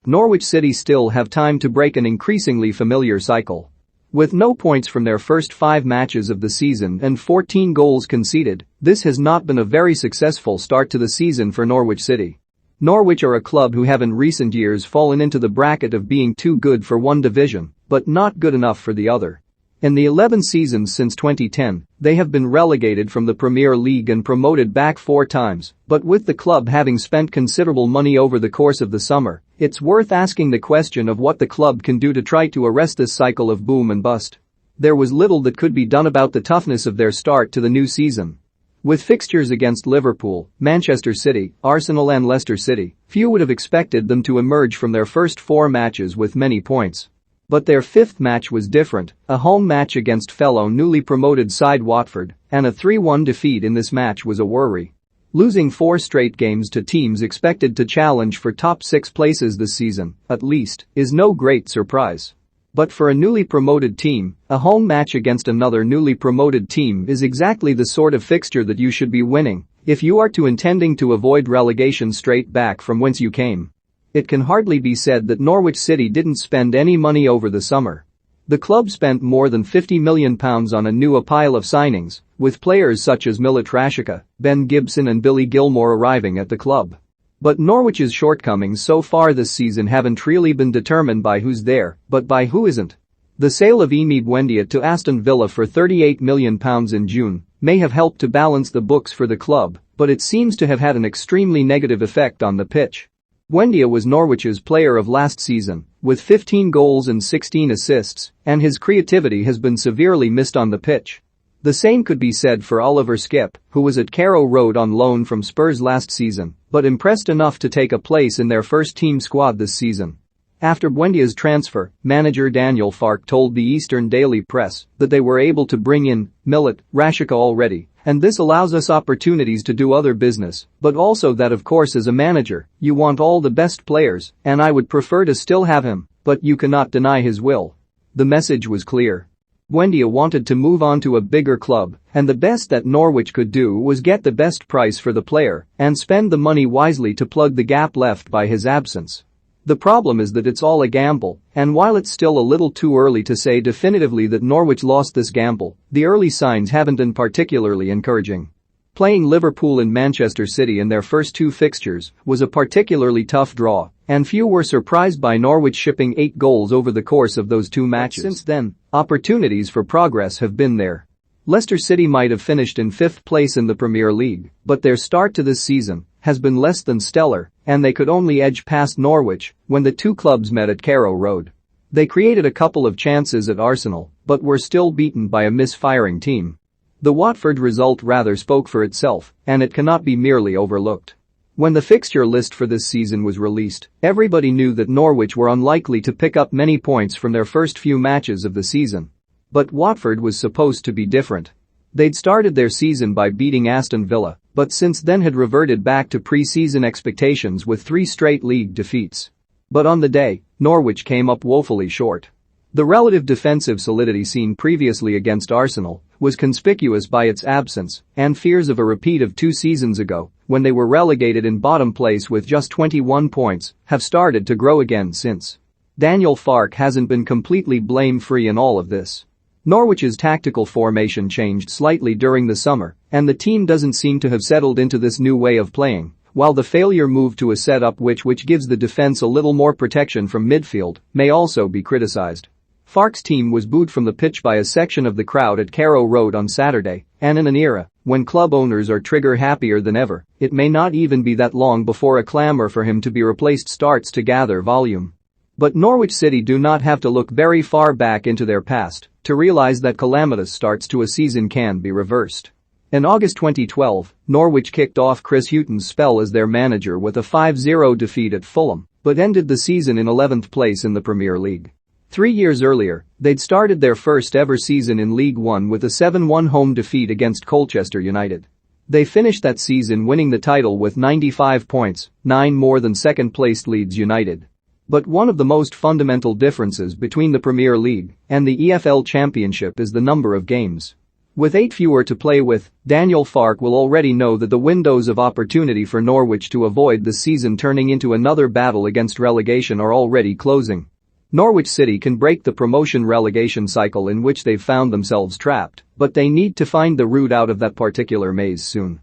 Norwich City still have time to break an increasingly familiar cycle. With no points from their first 5 matches of the season and 14 goals conceded, this has not been a very successful start to the season for Norwich City. Norwich are a club who have in recent years fallen into the bracket of being too good for one division, but not good enough for the other. In the 11 seasons since 2010, they have been relegated from the Premier League and promoted back 4 times, but with the club having spent considerable money over the course of the summer, it's worth asking the question of what the club can do to try to arrest this cycle of boom and bust. There was little that could be done about the toughness of their start to the new season. With fixtures against Liverpool, Manchester City, Arsenal and Leicester City, few would have expected them to emerge from their first 4 matches with many points. But their 5th match was different, a home match against fellow newly promoted side Watford, and a 3-1 defeat in this match was a worry. Losing 4 straight games to teams expected to challenge for top 6 places this season, at least, is no great surprise. But for a newly promoted team, a home match against another newly promoted team is exactly the sort of fixture that you should be winning if you are intending to avoid relegation straight back from whence you came. It can hardly be said that Norwich City didn't spend any money over the summer. The club spent more than £50 million on a new pile of signings, with players such as Milot Rashica, Ben Gibson and Billy Gilmore arriving at the club. But Norwich's shortcomings so far this season haven't really been determined by who's there, but by who isn't. The sale of Emi Buendia to Aston Villa for £38 million in June may have helped to balance the books for the club, but it seems to have had an extremely negative effect on the pitch. Buendia was Norwich's player of last season, with 15 goals and 16 assists, and his creativity has been severely missed on the pitch. The same could be said for Oliver Skipp, who was at Carrow Road on loan from Spurs last season, but impressed enough to take a place in their first-team squad this season. After Buendia's transfer, manager Daniel Farke told the Eastern Daily Press that they were able to bring in Milot Rashica already, and this allows us opportunities to do other business, but also that of course as a manager, you want all the best players, and I would prefer to still have him, but you cannot deny his will. The message was clear. Buendia wanted to move on to a bigger club, and the best that Norwich could do was get the best price for the player and spend the money wisely to plug the gap left by his absence. The problem is that it's all a gamble, and while it's still a little too early to say definitively that Norwich lost this gamble, the early signs haven't been particularly encouraging. Playing Liverpool and Manchester City in their first 2 fixtures was a particularly tough draw, and few were surprised by Norwich shipping 8 goals over the course of those 2 matches. Since then, opportunities for progress have been there. Leicester City might have finished in 5th place in the Premier League, but their start to this season has been less than stellar, and they could only edge past Norwich when the 2 clubs met at Carrow Road. They created a couple of chances at Arsenal, but were still beaten by a misfiring team. The Watford result rather spoke for itself, and it cannot be merely overlooked. When the fixture list for this season was released, everybody knew that Norwich were unlikely to pick up many points from their first few matches of the season. But Watford was supposed to be different. They'd started their season by beating Aston Villa, but since then had reverted back to pre-season expectations with 3 straight league defeats. But on the day, Norwich came up woefully short. The relative defensive solidity seen previously against Arsenal was conspicuous by its absence, and fears of a repeat of 2 seasons ago, when they were relegated in bottom place with just 21 points, have started to grow again since. Daniel Farke hasn't been completely blame-free in all of this. Norwich's tactical formation changed slightly during the summer, and the team doesn't seem to have settled into this new way of playing, while the failure move to a setup which gives the defense a little more protection from midfield may also be criticized. Farke's team was booed from the pitch by a section of the crowd at Carrow Road on Saturday, and in an era when club owners are trigger happier than ever, it may not even be that long before a clamor for him to be replaced starts to gather volume. But Norwich City do not have to look very far back into their past to realize that calamitous starts to a season can be reversed. In August 2012, Norwich kicked off Chris Hughton's spell as their manager with a 5-0 defeat at Fulham, but ended the season in 11th place in the Premier League. 3 years earlier, they'd started their first ever season in League One with a 7-1 home defeat against Colchester United. They finished that season winning the title with 95 points, 9 more than second-placed Leeds United. But one of the most fundamental differences between the Premier League and the EFL Championship is the number of games. With 8 fewer to play with, Daniel Farke will already know that the windows of opportunity for Norwich to avoid the season turning into another battle against relegation are already closing. Norwich City can break the promotion-relegation cycle in which they've found themselves trapped, but they need to find the route out of that particular maze soon.